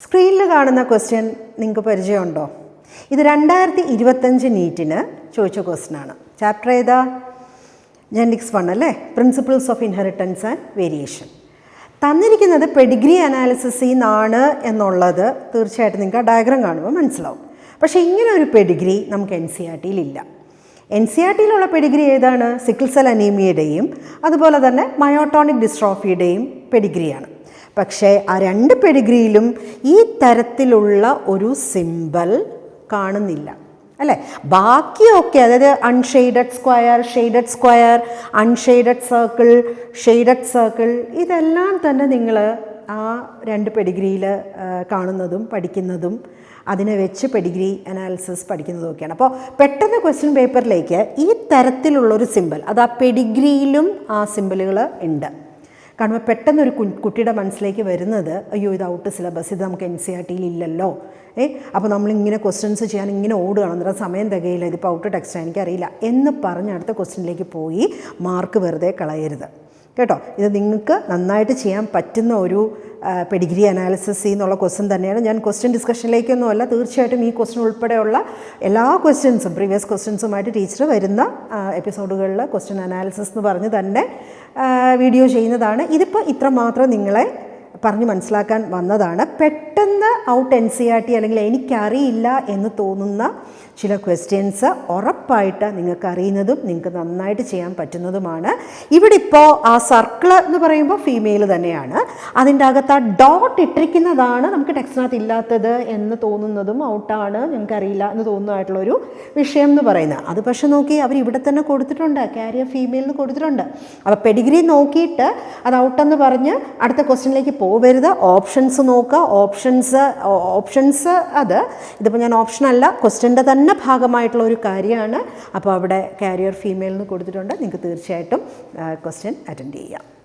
സ്ക്രീനിൽ കാണുന്ന ക്വസ്റ്റ്യൻ നിങ്ങൾക്ക് പരിചയമുണ്ടോ? ഇത് 2025 നീറ്റിന് ചോദിച്ച ക്വസ്റ്റ്യനാണ്. ചാപ്റ്റർ ഏതാ? ജെനറ്റിക്സ് 1 അല്ലേ? Principles of inheritance and variation. തന്നിരിക്കുന്നത് പെഡിഗ്രി അനാലിസിസിൽ നിന്നാണ് എന്നുള്ളത് തീർച്ചയായിട്ടും നിങ്ങൾക്ക് ആ ഡയഗ്രം കാണുമ്പോൾ മനസ്സിലാവും. പക്ഷേ ഇങ്ങനെ ഒരു പെഡിഗ്രി നമുക്ക് NCERT-യിൽ ഇല്ല. NCERT-യിലുള്ള പെഡിഗ്രി ഏതാണ്? സിക്കിൾ സെൽ അനീമിയയുടെയും അതുപോലെ തന്നെ മയോട്ടോണിക് ഡിസ്ട്രോഫിയുടെയും പെഡിഗ്രിയാണ്. പക്ഷേ ആ രണ്ട് പെഡിഗ്രിയിലും ഈ തരത്തിലുള്ള ഒരു സിമ്പൽ കാണുന്നില്ല അല്ലേ? ബാക്കിയൊക്കെ, അതായത് unshaded square, shaded square, unshaded circle, shaded circle, ഇതെല്ലാം തന്നെ നിങ്ങൾ ആ രണ്ട് പെഡിഗ്രിയിൽ കാണുന്നതും പഠിക്കുന്നതും അതിനെ വെച്ച് പെഡിഗ്രി അനാലിസിസ് പഠിക്കുന്നതൊക്കെയാണ്. അപ്പോൾ പെട്ടെന്ന് ക്വസ്റ്റ്യൻ പേപ്പറിലേക്ക് ഈ തരത്തിലുള്ളൊരു സിമ്പൽ, അത് ആ പെഡിഗ്രിയിലും ആ സിമ്പലുകൾ ഉണ്ട്. കാരണം പെട്ടെന്നൊരു കുട്ടിയുടെ മനസ്സിലേക്ക് വരുന്നത്, അയ്യോ ഇത് ഔട്ട് സിലബസ്, ഇത് നമുക്ക് NCERT-യിൽ ഇല്ലല്ലോ. അപ്പോൾ നമ്മളിങ്ങനെ ക്വസ്റ്റ്യൻസ് ചെയ്യാൻ ഇങ്ങനെ ഓടുകയാണ്, അന്നേരം സമയം തികയില്ല, ഇതിപ്പോൾ ഔട്ട് ടെക്സ്റ്റ് എനിക്കറിയില്ല എന്ന് പറഞ്ഞ് അടുത്ത ക്വസ്റ്റ്യനിലേക്ക് പോയി മാർക്ക് വെറുതെ കളയരുത് കേട്ടോ. ഇത് നിങ്ങൾക്ക് നന്നായിട്ട് ചെയ്യാൻ പറ്റുന്ന ഒരു പെഡിഗ്രി അനാലിസിസ് എന്നുള്ള ക്വസ്റ്റ്യൻ തന്നെയാണ്. ഞാൻ ക്വസ്റ്റ്യൻ ഡിസ്കഷനിലേക്കൊന്നുമല്ല, തീർച്ചയായിട്ടും ഈ ക്വസ്റ്റ്യൻ ഉൾപ്പെടെയുള്ള എല്ലാ ക്വസ്റ്റ്യൻസും പ്രീവിയസ് ക്വസ്റ്റ്യൻസുമായിട്ട് ടീച്ചർ വരുന്ന എപ്പിസോഡുകളിൽ ക്വസ്റ്റ്യൻ അനാലിസിസ് എന്ന് പറഞ്ഞ് തന്നെ വീഡിയോ ചെയ്യുന്നതാണ്. ഇതിപ്പോൾ ഇത്ര മാത്രം നിങ്ങളെ പറഞ്ഞ് മനസ്സിലാക്കാൻ വന്നതാണ്. പെട്ടെന്ന് ഔട്ട് NCERT അല്ലെങ്കിൽ എനിക്കറിയില്ല എന്ന് തോന്നുന്ന ചില ക്വസ്റ്റ്യൻസ് ഉറപ്പായിട്ട് നിങ്ങൾക്ക് അറിയുന്നതും നിങ്ങൾക്ക് നന്നായിട്ട് ചെയ്യാൻ പറ്റുന്നതുമാണ്. ഇവിടെ ഇപ്പോൾ ആ സർക്കിൾ എന്ന് പറയുമ്പോൾ ഫീമെയിൽ തന്നെയാണ്. അതിൻ്റെ അകത്ത് ആ ഡോട്ട് ഇട്ടിരിക്കുന്നതാണ് നമുക്ക് ടെക്സ്റ്റിനകത്ത് ഇല്ലാത്തത് എന്ന് തോന്നുന്നതും ഔട്ടാണ്, ഞങ്ങൾക്കറിയില്ല എന്ന് തോന്നുന്നതായിട്ടുള്ളൊരു വിഷയം എന്ന് പറയുന്നത്. അത് പക്ഷെ നോക്കി അവർ ഇവിടെ തന്നെ കൊടുത്തിട്ടുണ്ട്, കാരിയർ ഫീമെയിൽ എന്ന് കൊടുത്തിട്ടുണ്ട്. അപ്പോൾ പെഡിഗ്രി നോക്കിയിട്ട് അത് ഔട്ടെന്ന് പറഞ്ഞ് അടുത്ത ക്വസ്റ്റ്യനിലേക്ക് പോവരുത്. ഓപ്ഷൻസ് നോക്കുക. ഓപ്ഷൻസ് അത് ഇതിപ്പോൾ ഞാൻ ഓപ്ഷനല്ല, ക്വസ്റ്റ്യൻ്റെ തന്നെ ഭാഗമായിട്ടുള്ള ഒരു കാര്യമാണ്. അപ്പോൾ അവിടെ കാരിയർ ഫീമെയിൽ എന്ന് കൊടുത്തിട്ടുണ്ട്. നിങ്ങൾക്ക് തീർച്ചയായിട്ടും ക്വസ്റ്റ്യൻ അറ്റൻഡ് ചെയ്യാം.